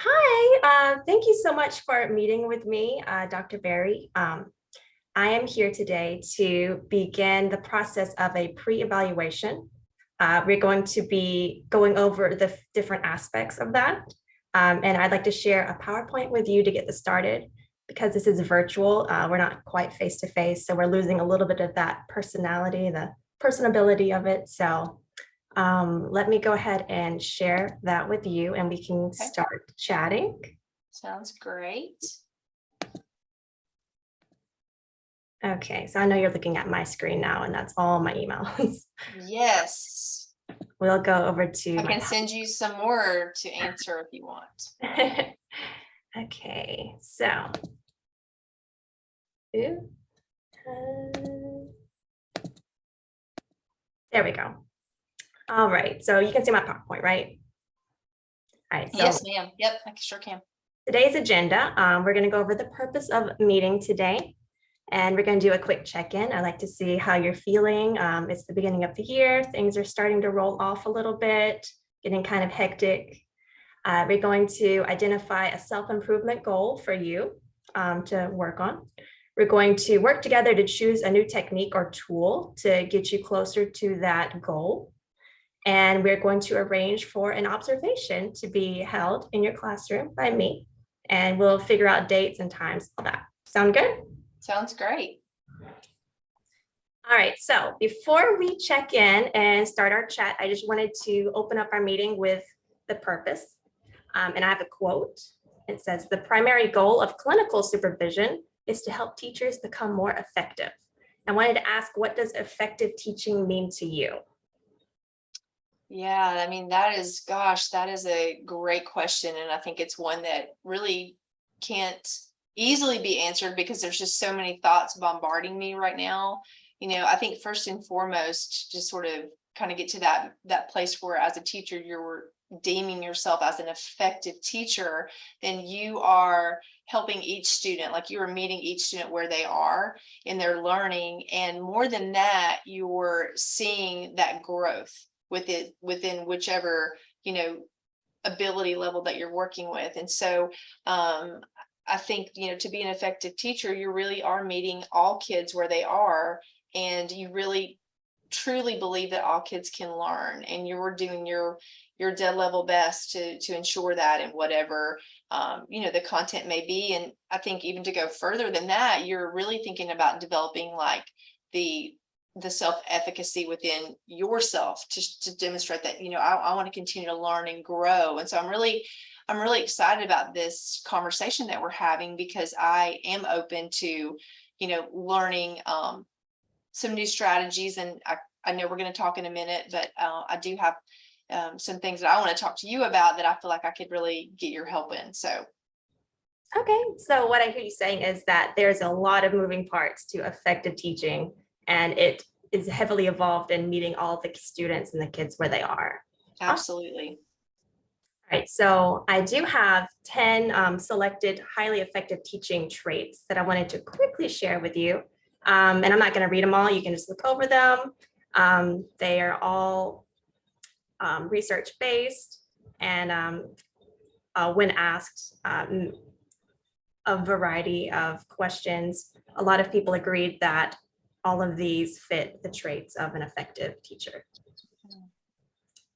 Hi, thank you so much for meeting with me, Dr. Berry. I am here today to begin the process of a pre-evaluation. We're going to be going over the different aspects of that. And I'd like to share a PowerPoint with you to get this started. Because this is virtual, we're not quite face to face, so we're losing a little bit of that personality, the personability of it. So let me go ahead and share that with you and we can Okay, start chatting. sounds great. Okay, so I know you're looking at my screen now and that's all my emails. Yes, We'll go over to I my can send you some more to answer if you want. Okay, so ooh, there we go. All right, so you can see my PowerPoint, right? All right, so Yes, ma'am. Yep, I sure can. today's agenda, we're going to go over the purpose of meeting today. And we're going to do a quick check-in. I'd like to see how you're feeling. It's the beginning of the year. Things are starting to roll off a little bit, getting kind of hectic. We're going to identify a self-improvement goal for you to work on. We're going to work together to choose a new technique or tool to get you closer to that goal. And we're going to arrange for an observation to be held in your classroom by me. And we'll figure out dates and times, all that. Sound good? Sounds great. All right, so before we check in and start our chat, I just wanted to open up our meeting with the purpose. And I have a quote. It says, "The primary goal of clinical supervision is to help teachers become more effective." I wanted to ask, what does effective teaching mean to you? Yeah, I mean, that is a great question. And I think it's one that really can't easily be answered because there's just so many thoughts bombarding me right now. I think first and foremost, just sort of kind of get to that place where as a teacher, you're deeming yourself as an effective teacher, then you are helping each student, like you are meeting each student where they are in their learning. And more than that, you're seeing that growth within whichever ability level that you're working with. And so I think to be an effective teacher, you really are meeting all kids where they are, and you really truly believe that all kids can learn, and you're doing your dead level best to ensure that in whatever the content may be. And I think even to go further than that, you're really thinking about developing like the self-efficacy within yourself to demonstrate that I want to continue to learn and grow. And so I'm really excited about this conversation that we're having, because I am open to learning some new strategies. And I know we're going to talk in a minute, but I do have some things that I want to talk to you about that I feel like I could really get your help in. So Okay, so what I hear you saying is that there's a lot of moving parts to effective teaching, and it is heavily evolved in meeting all the students and the kids where they are. Awesome. absolutely. All right, so I do have 10 selected highly effective teaching traits that I wanted to quickly share with you. And I'm not going to read them all. You can just look over them. They are all research-based, and when asked a variety of questions, a lot of people agreed that all of these fit the traits of an effective teacher.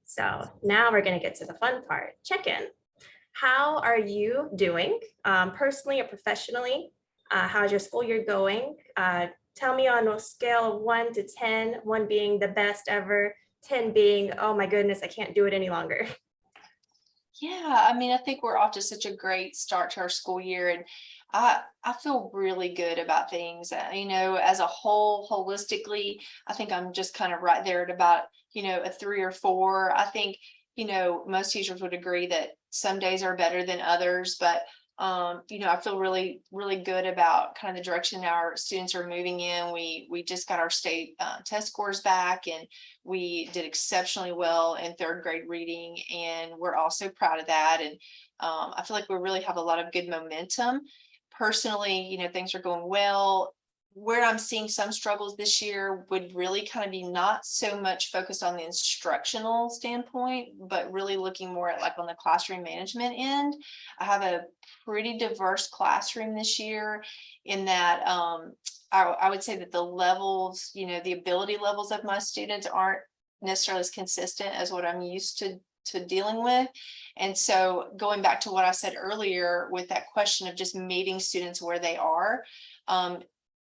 So now we're going to get to the fun part, check-in. How are you doing personally or professionally? How's your school year going? Tell me on a scale of 1 to 10, 1 being the best ever, 10 being, oh my goodness, I can't do it any longer. Yeah, I mean, I think we're off to such a great start to our school year, and I feel really good about things. As a whole, holistically, I think I'm just kind of right there at about a 3 or 4. I think most teachers would agree that some days are better than others, but I feel really really good about kind of the direction our students are moving in. We just got our state test scores back, and we did exceptionally well in 3rd grade reading, and we're also proud of that. And I feel like we really have a lot of good momentum. Personally, things are going well. where I'm seeing some struggles this year would really kind of be not so much focused on the instructional standpoint, but really looking more at like on the classroom management end. I have a pretty diverse classroom this year in that I would say that the levels, the ability levels of my students aren't necessarily as consistent as what I'm used to dealing with. And so going back to what I said earlier with that question of just meeting students where they are,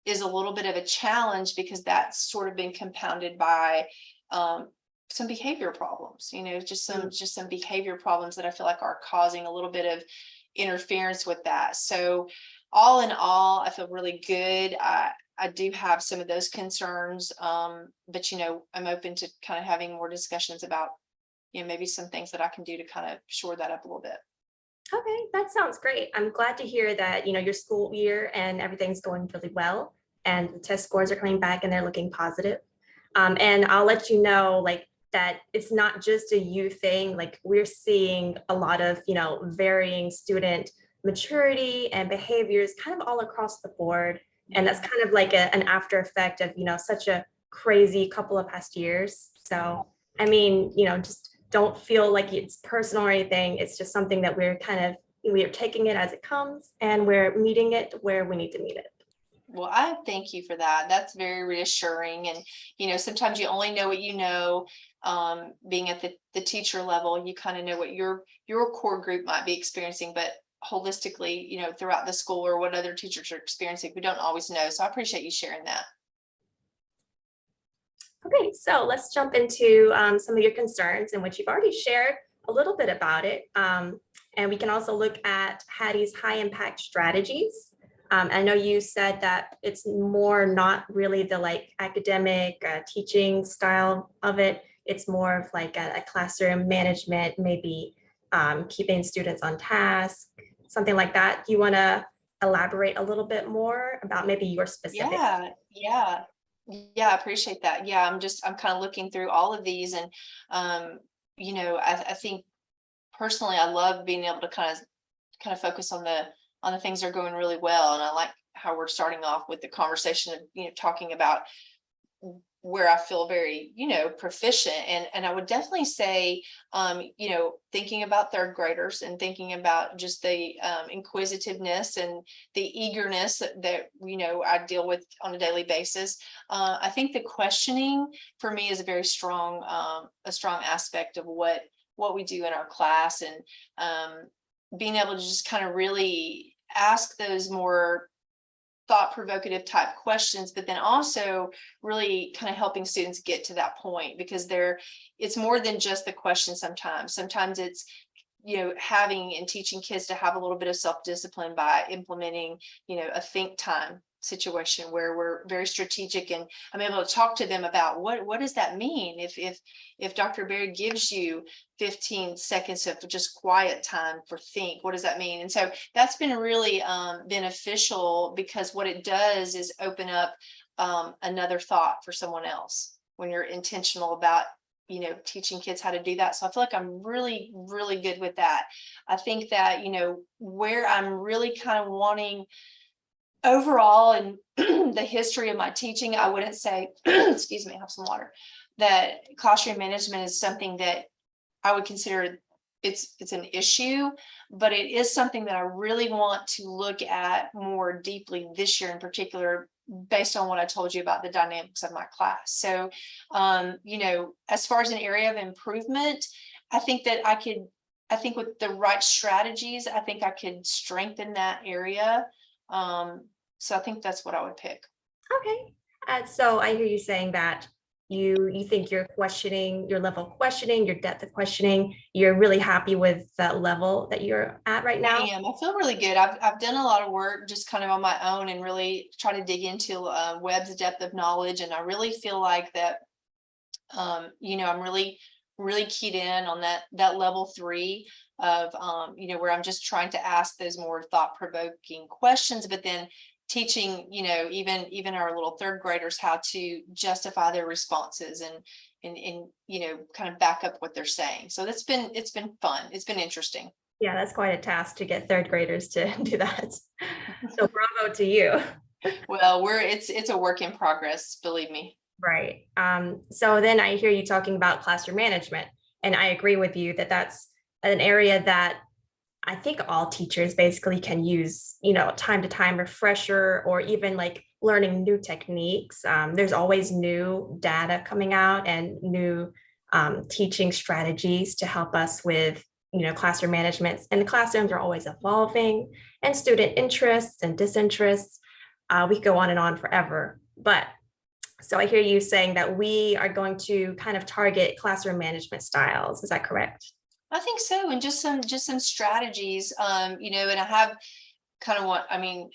is a little bit of a challenge because that's sort of been compounded by some behavior problems, just some behavior problems that I feel like are causing a little bit of interference with that. So all in all, I feel really good. I do have some of those concerns, but I'm open to kind of having more discussions about maybe some things that I can do to kind of shore that up a little bit. Okay, that sounds great. I'm glad to hear that, your school year and everything's going really well and the test scores are coming back and they're looking positive. And I'll let you know like that it's not just a you thing, like we're seeing a lot of, varying student maturity and behaviors kind of all across the board. And that's kind of like an after effect of, such a crazy couple of past years. So, I mean, just don't feel like it's personal or anything. It's just something that we're taking it as it comes and we're meeting it where we need to meet it. Well, I thank you for that. That's very reassuring. And, sometimes you only know what you know. Being at the teacher level, you kind of know what your core group might be experiencing, but holistically, throughout the school or what other teachers are experiencing, we don't always know. So I appreciate you sharing that. Okay, so let's jump into some of your concerns in which you've already shared a little bit about it. And we can also look at Hattie's high impact strategies. I know you said that it's more not really the like academic teaching style of it. It's more of like a classroom management, maybe keeping students on task, something like that. Do you want to elaborate a little bit more about maybe your specific? Yeah, I appreciate that. Yeah, I'm kind of looking through all of these and I think personally I love being able to kind of focus on the things that are going really well. And I like how we're starting off with the conversation of, talking about where I feel very, proficient. And I would definitely say, thinking about third graders and thinking about just the inquisitiveness and the eagerness that I deal with on a daily basis. I think the questioning for me is a strong aspect of what we do in our class, and being able to just kind of really ask those more thought-provocative type questions, but then also really kind of helping students get to that point, because it's more than just the question. Sometimes it's having and teaching kids to have a little bit of self-discipline by implementing a think time situation where we're very strategic, and I'm able to talk to them about what does that mean if Dr. Berry gives you 15 seconds of just quiet time for think, what does that mean? And so that's been really beneficial, because what it does is open up another thought for someone else when you're intentional about teaching kids how to do that. So I feel like I'm really, really good with that. I think that, where I'm really kind of wanting overall in the history of my teaching, I wouldn't say, excuse me, have some water, that classroom management is something that I would consider it's an issue, but it is something that I really want to look at more deeply this year in particular, based on what I told you about the dynamics of my class. So, as far as an area of improvement, I think with the right strategies, I think I could strengthen that area. So I think that's what I would pick. Okay. So I hear you saying that you think your level of questioning, your depth of questioning, you're really happy with that level that you're at right now. I feel really good. I've done a lot of work just kind of on my own and really try to dig into Webb's depth of knowledge. And I really feel like that, I'm really, really keyed in on that level 3 of, where I'm just trying to ask those more thought-provoking questions, but then teaching, even our little third graders how to justify their responses and kind of back up what they're saying. So it's been fun. It's been interesting. Yeah, that's quite a task to get third graders to do that. So bravo to you. Well, it's a work in progress, believe me. Right. So then I hear you talking about classroom management, and I agree with you that that's an area that I think all teachers basically can use, time to time refresher or even like learning new techniques. There's always new data coming out and new teaching strategies to help us with, classroom management. And the classrooms are always evolving, and student interests and disinterests. We could go on and on forever. But so I hear you saying that we are going to kind of target classroom management styles. Is that correct? I think so, and just some strategies, and I have kind of what I mean.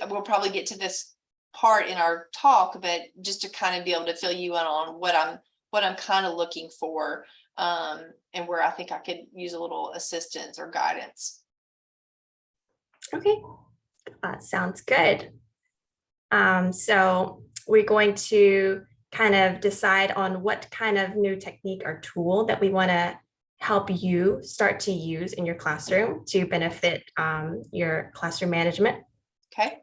We'll probably get to this part in our talk, but just to kind of be able to fill you in on what I'm kind of looking for, and where I think I could use a little assistance or guidance. Okay, sounds good. So we're going to kind of decide on what kind of new technique or tool that we want to help you start to use in your classroom to benefit your classroom management. Okay.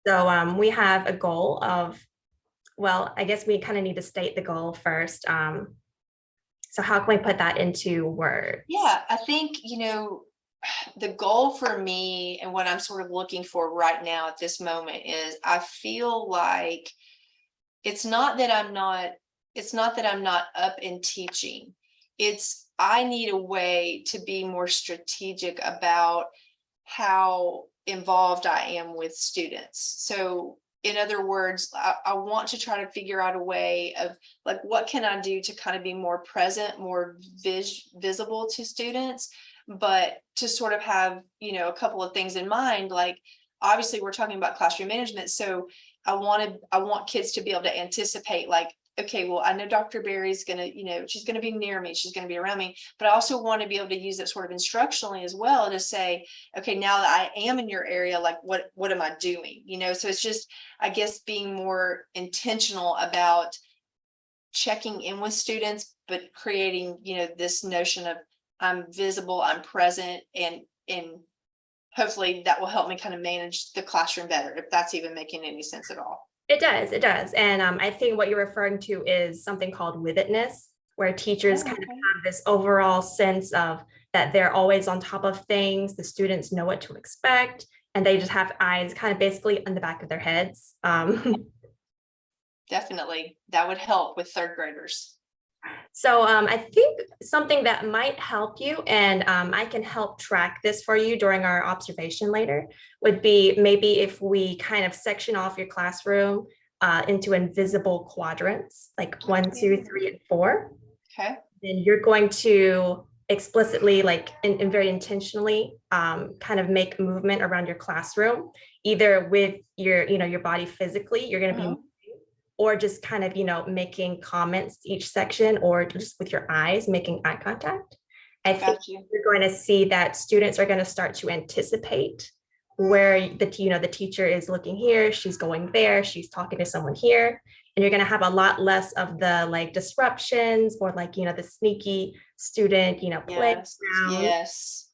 So we have a goal of, well, I guess we kind of need to state the goal first. So how can we put that into words? Yeah, I think, the goal for me and what I'm sort of looking for right now at this moment is I feel like it's not that I'm not up in teaching. It's I need a way to be more strategic about how involved I am with students. So in other words, I want to try to figure out a way of like, what can I do to kind of be more present, more visible to students, but to sort of have, a couple of things in mind. Like, obviously we're talking about classroom management. So I want kids to be able to anticipate, like, okay, well, I know Dr. Barry's gonna, she's gonna be near me, she's gonna be around me, but I also want to be able to use it sort of instructionally as well to say, okay, now that I am in your area, like what am I doing? So it's just, I guess, being more intentional about checking in with students, but creating, this notion of I'm visible, I'm present, and hopefully that will help me kind of manage the classroom better, if that's even making any sense at all. It does, it does. And I think what you're referring to is something called with itness, where teachers Oh, kind of okay. have this overall sense of that they're always on top of things, the students know what to expect, and they just have eyes kind of basically on the back of their heads. Definitely. That would help with third graders. So I think something that might help you, and I can help track this for you during our observation later, would be maybe if we kind of section off your classroom into invisible quadrants, like 1, 2, 3, and 4. Okay. Then you're going to explicitly, like, and very intentionally, kind of make movement around your classroom, either with your body physically, you're going to be Mhm. or just kind of, making comments each section or just with your eyes, making eye contact. I think Got you. you're going to see that students are going to start to anticipate where the teacher is looking here, she's going there, she's talking to someone here. And you're going to have a lot less of the like disruptions or like, the sneaky student, Yes. playground. Yes.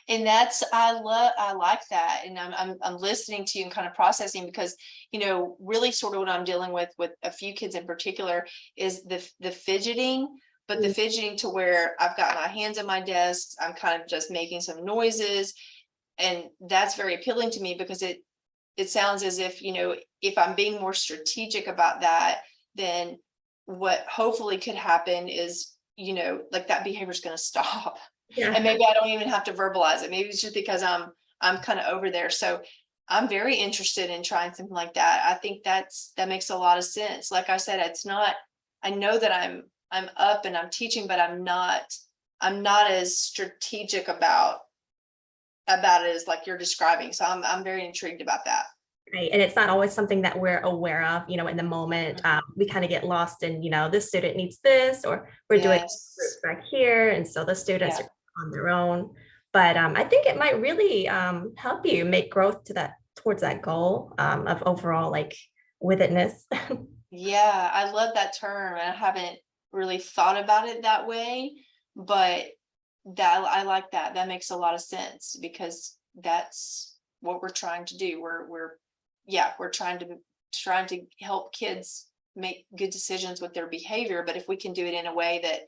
And I like that. And I'm listening to you and kind of processing because, really sort of what I'm dealing with a few kids in particular is the fidgeting, but the fidgeting to where I've got my hands on my desk, I'm kind of just making some noises. And that's very appealing to me because it sounds as if, if I'm being more strategic about that, then what hopefully could happen is, like that behavior is going to stop. And Yeah. maybe I don't even have to verbalize it. Maybe it's just because I'm kind of over there. So I'm very interested in trying something like that. I think that makes a lot of sense. Like I said, it's not, I know that I'm up and I'm teaching, but I'm not as strategic about it as like you're describing. So I'm very intrigued about that. Right. And it's not always something that we're aware of, in the moment. We kind of get lost in, this student needs this, or we're doing groups Yes. back here. And so the students Yeah. are on their own. But I think it might really help you make growth towards that goal of overall like with itness. Yeah. I love that term. I haven't really thought about it that way, but that I like that. That makes a lot of sense because that's what we're trying to do. We're yeah, we're trying to help kids make good decisions with their behavior. But if we can do it in a way that,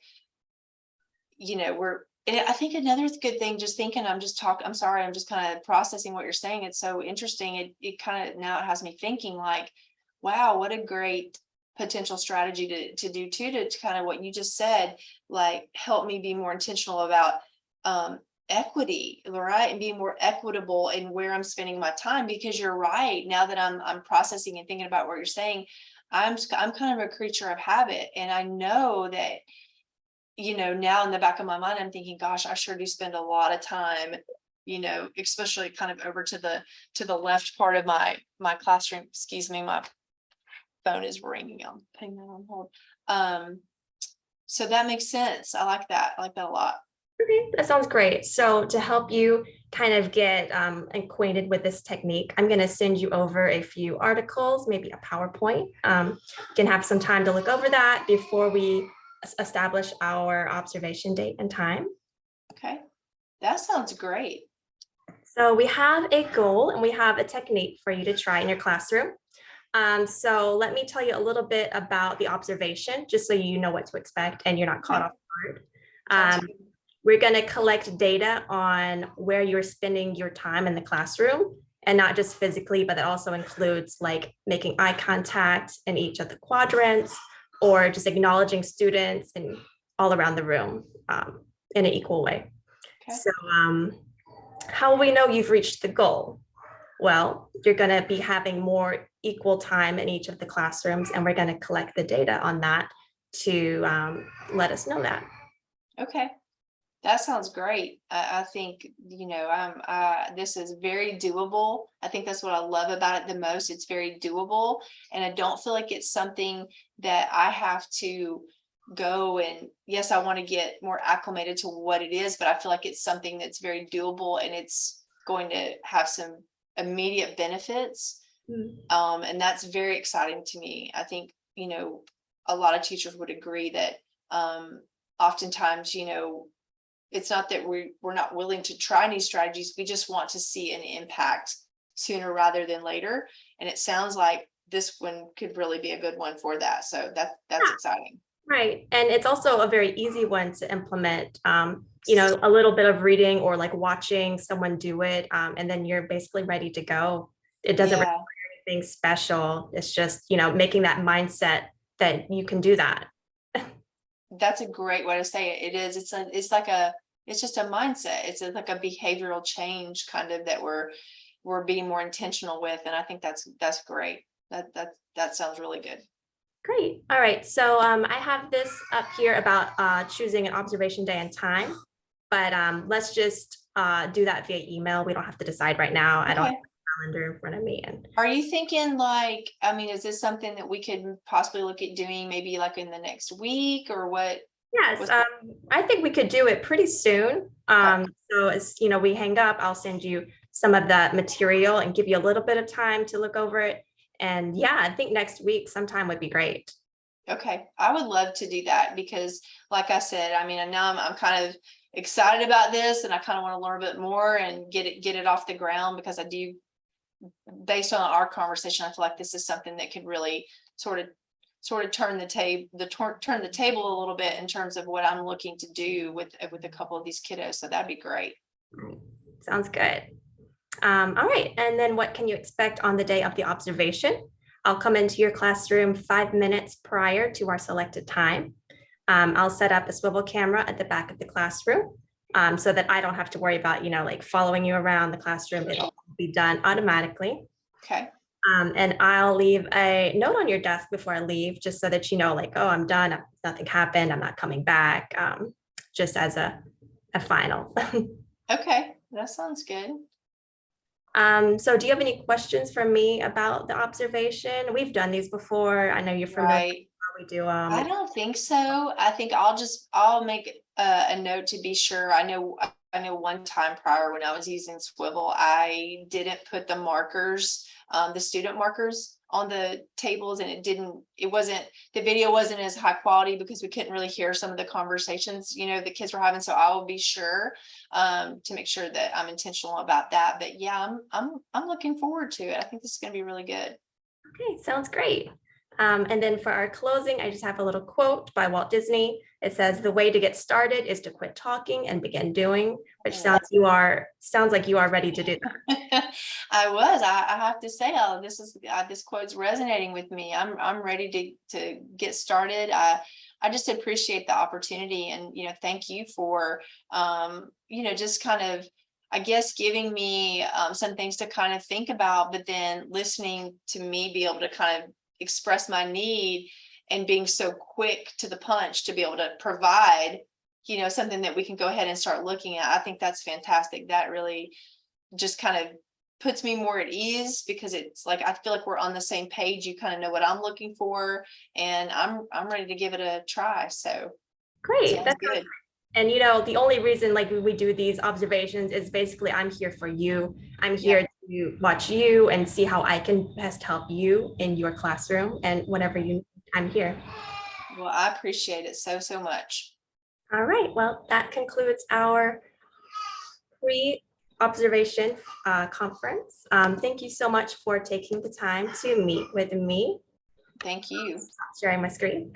and I think another good thing, just thinking, I'm sorry, I'm just kind of processing what you're saying. It's so interesting. It kind of, now it has me thinking like, wow, what a great potential strategy to do too, to kind of what you just said, like help me be more intentional about equity, right? And being more equitable in where I'm spending my time, because you're right. Now that I'm processing and thinking about what you're saying, I'm kind of a creature of habit. And I know that, now in the back of my mind, I'm thinking, gosh, I sure do spend a lot of time, especially kind of over to the left part of my classroom. Excuse me, my phone is ringing. I'm putting that on hold. So that makes sense. I like that. I like that a lot. Okay, that sounds great. So to help you kind of get acquainted with this technique, I'm going to send you over a few articles, maybe a PowerPoint. You can have some time to look over that before we establish our observation date and time. Okay, that sounds great. So we have a goal and we have a technique for you to try in your classroom. So let me tell you a little bit about the observation, just so you know what to expect and you're not caught off guard. Sounds good. We're going to collect data on where you're spending your time in the classroom, and not just physically, but that also includes like making eye contact in each of the quadrants, or just acknowledging students and all around the room in an equal way. Okay. So how will we know you've reached the goal? Well, you're going to be having more equal time in each of the classrooms, and we're going to collect the data on that to let us know that. Okay. That sounds great. I think, this is very doable. I think that's what I love about it the most. It's very doable. And I don't feel like it's something that I have to go and, yes, I want to get more acclimated to what it is, but I feel like it's something that's very doable and it's going to have some immediate benefits. And that's very exciting to me. I think, a lot of teachers would agree that oftentimes, it's not that we're not willing to try new strategies. We just want to see an impact sooner rather than later. And it sounds like this one could really be a good one for that. So that's exciting. Right. And it's also a very easy one to implement. A little bit of reading or like watching someone do it, and then you're basically ready to go. It doesn't require anything special. It's just, making that mindset that you can do that. That's a great way to say it. It is. It's just a mindset. It's like a behavioral change kind of that we're being more intentional with. And I think that's great. That sounds really good. Great. All right. So I have this up here about choosing an observation day and time, but let's just do that via email. We don't have to decide right now. I don't have a calendar in front of me. And are you thinking is this something that we could possibly look at doing maybe like in the next week or what? Yes, I think we could do it pretty soon. So as we hang up, I'll send you some of that material and give you a little bit of time to look over it. And yeah, I think next week sometime would be great. Okay, I would love to do that because, like I said, I know I'm kind of excited about this, and I kind of want to learn a bit more and get it off the ground, because I do, based on our conversation, I feel like this is something that could really sort of turn the table a little bit in terms of what I'm looking to do with a couple of these kiddos. So that'd be great. Sounds good. All right. And then what can you expect on the day of the observation? I'll come into your classroom 5 minutes prior to our selected time. I'll set up a swivel camera at the back of the classroom so that I don't have to worry about, like following you around the classroom. It'll be done automatically. Okay. And I'll leave a note on your desk before I leave, just so that like, oh, I'm done. Nothing happened. I'm not coming back. Just as a final. Okay, that sounds good. So do you have any questions for me about the observation? We've done these before. I know you're familiar with how we do I don't think so. I think I'll make a note to be sure. I know I know one time prior when I was using Swivel, I didn't put the markers, the student markers on the tables, and the video wasn't as high quality because we couldn't really hear some of the conversations, the kids were having. So I will be sure to make sure that I'm intentional about that. But yeah, I'm looking forward to it. I think this is going to be really good. Okay, sounds great. And then for our closing, I just have a little quote by Walt Disney. It says, "The way to get started is to quit talking and begin doing," which sounds like you are ready to do that. I have to say, this quote's resonating with me. I'm ready to get started. I just appreciate the opportunity, and thank you for just kind of, I guess, giving me some things to kind of think about, but then listening to me be able to kind of express my need, and being so quick to the punch to be able to provide something that we can go ahead and start looking at. I think that's fantastic. That really just kind of puts me more at ease, because it's like I feel like we're on the same page. You kind of know what I'm looking for, and I'm ready to give it a try. So Great. sounds That's good. And the only reason like we do these observations is basically I'm here for you. I'm Yeah. here to watch you and see how I can best help you in your classroom. And whenever I'm here. Well, I appreciate it so much. All right. Well, that concludes our pre-observation conference. Thank you so much for taking the time to meet with me. Thank you. Stop sharing my screen.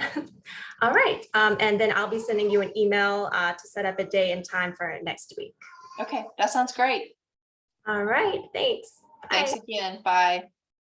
All right. And then I'll be sending you an email to set up a day and time for next week. Okay, that sounds great. All right. Thanks. Thanks Bye. again. Bye.